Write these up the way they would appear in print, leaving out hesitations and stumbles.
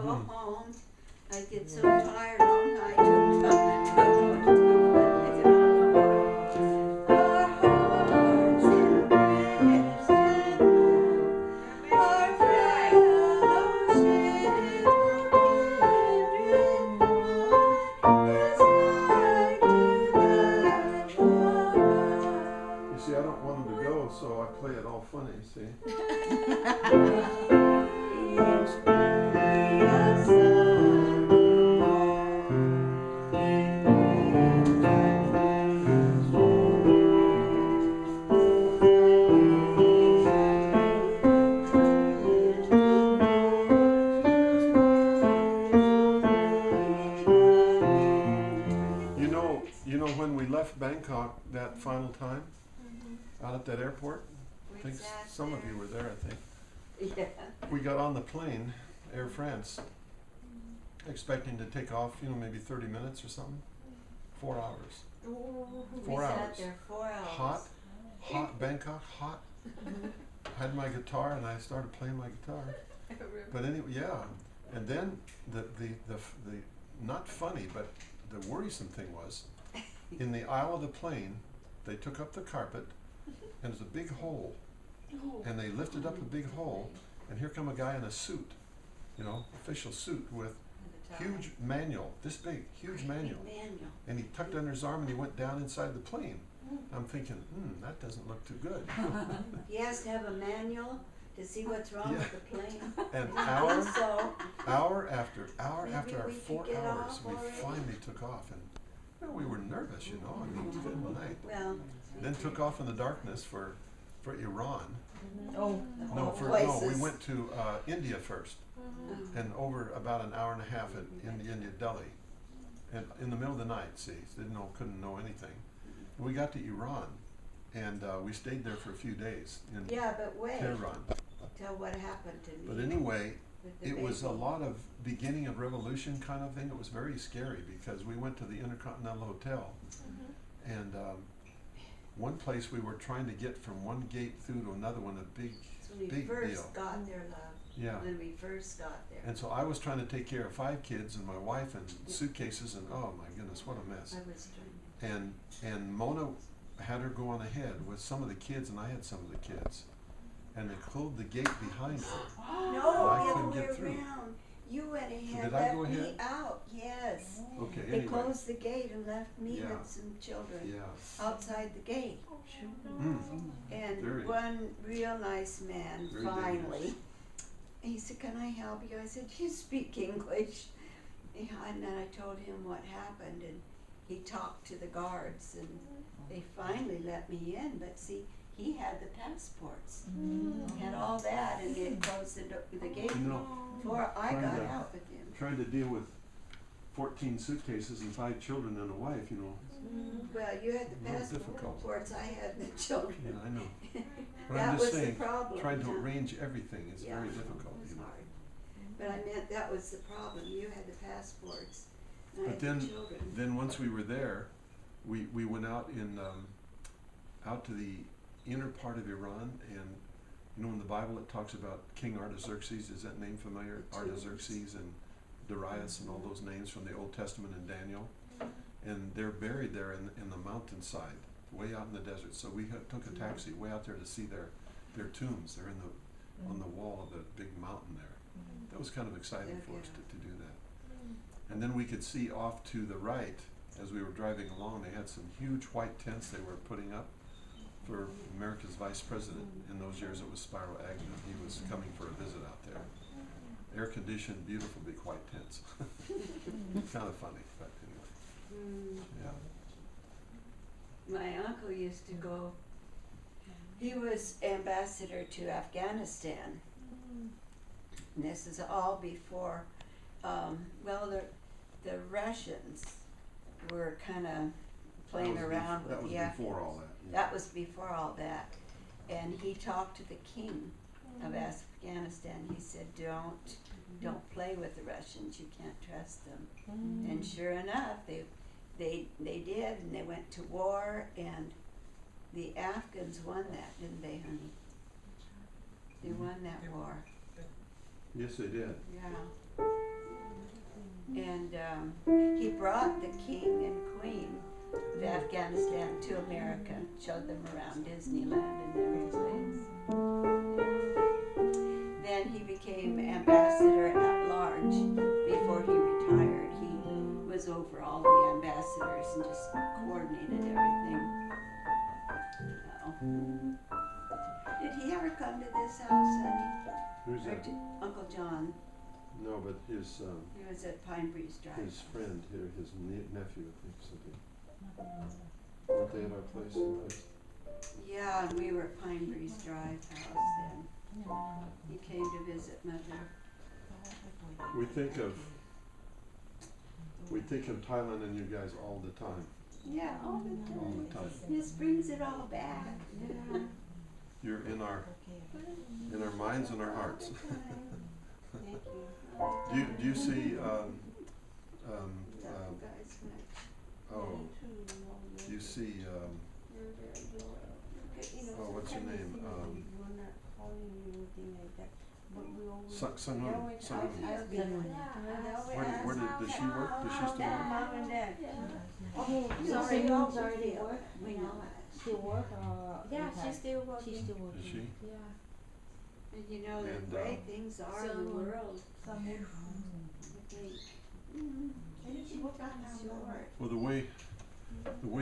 go home. I get so tired all night. I don't know what to do. I said, our hearts in rest in love, our fellowship is like to that one. You see, I don't want them to go, so I play it all funny, see? You know when we left Bangkok that final time, out at that airport, I think some of you were there, I think. Yeah. We got on the plane, Air France, expecting to take off, maybe 30 minutes or something. 4 hours. Ooh, 4 we hours. sat there 4 hours. Hot Bangkok, hot. I had my guitar and I started playing my guitar. But anyway, yeah. And then the not funny, but the worrisome thing was, in the aisle of the plane, they took up the carpet, and there's a big hole, and they lifted up the big hole, and here come a guy in a suit, official suit with huge manual, this big, huge manual, and he tucked under his arm and he went down inside the plane. I'm thinking, that doesn't look too good. He has to have a manual to see what's wrong with the plane. And hour after our 4 hours, we finally took off, and we were nervous, good night. Well, then took off in the darkness for Iran. We went to India first, and over about an hour and a half in India, Delhi, and in the middle of the night. Couldn't know anything. And we got to Iran, and we stayed there for a few days in Tehran. Tell what happened to me. But anyway, it was a lot of beginning of revolution kind of thing. It was very scary because we went to the Intercontinental Hotel, and one place we were trying to get from one gate through to another one, a big deal. When we first got there, love. Yeah. When we first got there. And so I was trying to take care of 5 kids and my wife and suitcases, and oh my goodness, what a mess. I was trying. And Mona had her go on ahead with some of the kids, and I had some of the kids. And they closed the gate behind her. No, the other way around. You went ahead, left me out. Yes. Okay. They closed the gate and left me with some children outside the gate. And one real nice man finally, he said, "Can I help you?" I said, "You speak English." And then I told him what happened, and he talked to the guards, and they finally let me in. But see, he had the passports, had all that, and they closed the gate before I got out with him. Trying to deal with 14 suitcases and 5 children and a wife, Well, you had the passports, I had the children. Yeah, I know. But that I'm just was saying, the problem. trying to arrange everything is very difficult. It was hard. But I meant that was the problem. You had the passports, and I But had the children. then once we were there, we went out out to the inner part of Iran, and in the Bible it talks about King Artaxerxes. Is that name familiar? Artaxerxes and Darius and all those names from the Old Testament and Daniel. And they're buried there in the mountainside, way out in the desert. So we took a taxi way out there to see their tombs. They're on the wall of the big mountain there. That was kind of exciting for us to do that. And then we could see off to the right, as we were driving along, they had some huge white tents they were putting up for America's vice president. In those years it was Spiro Agnew. He was coming for a visit out there. Air-conditioned, beautiful big white tents. Kind of funny, but anyway. Yeah. My uncle used to go, he was ambassador to Afghanistan. And this is all before, the Russians were kind of playing around with the Afghans. That was before all that. Yeah. That was before all that. And he talked to the king of Afghanistan. He said, don't play with the Russians. You can't trust them. And sure enough, they did, and they went to war, and the Afghans won that, didn't they, honey? They won that war. Yes, they did. Yeah. he brought the king and queen of Afghanistan to America, showed them around Disneyland and everything. Then he became ambassador at large before he retired. He was over all the ambassadors and just coordinated everything. Did he ever come to this house, honey? Who's Or that? Uncle John? No, but his He was at Pine Breeze Drive. his friend here, his nephew, I think, something. Weren't they at our place? Yeah, and we were at Pine Breeze Drive house then. He came to visit Mother. We think of Thailand and you guys all the time. Yeah, all the time. All the time. This brings it all back. Yeah. You're in our minds and our hearts. Do you see you see what's her name? Sung. Where does she work? Does she still work? Mom and Dad. Sorry, they work. We know Still work or? Yeah, she's still working. She's still working. Is she? Yeah. And you know the And, way things are in the world. I think. Short. Well, the way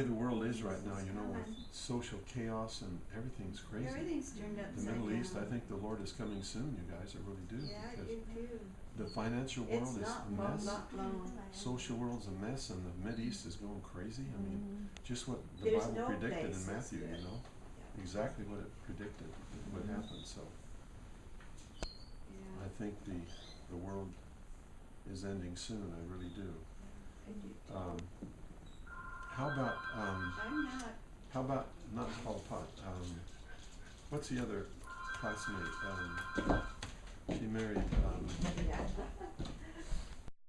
the world is right now, you know, with social chaos and everything's crazy. Everyth's turned The upside Middle down. East, I think the Lord is coming soon, you guys, I really do. Yeah, I Because do too. the financial It's world is not a mess. not long. Social world's a mess, and the Mideast is going crazy. I mean, just what the There's Bible no predicted place in that's Matthew, good. you know, exactly what it predicted would happen. So Yeah, I think the world is ending soon. I really do. I do too. How about I'm not. how about not Paul Pot? What's the other classmate? She married.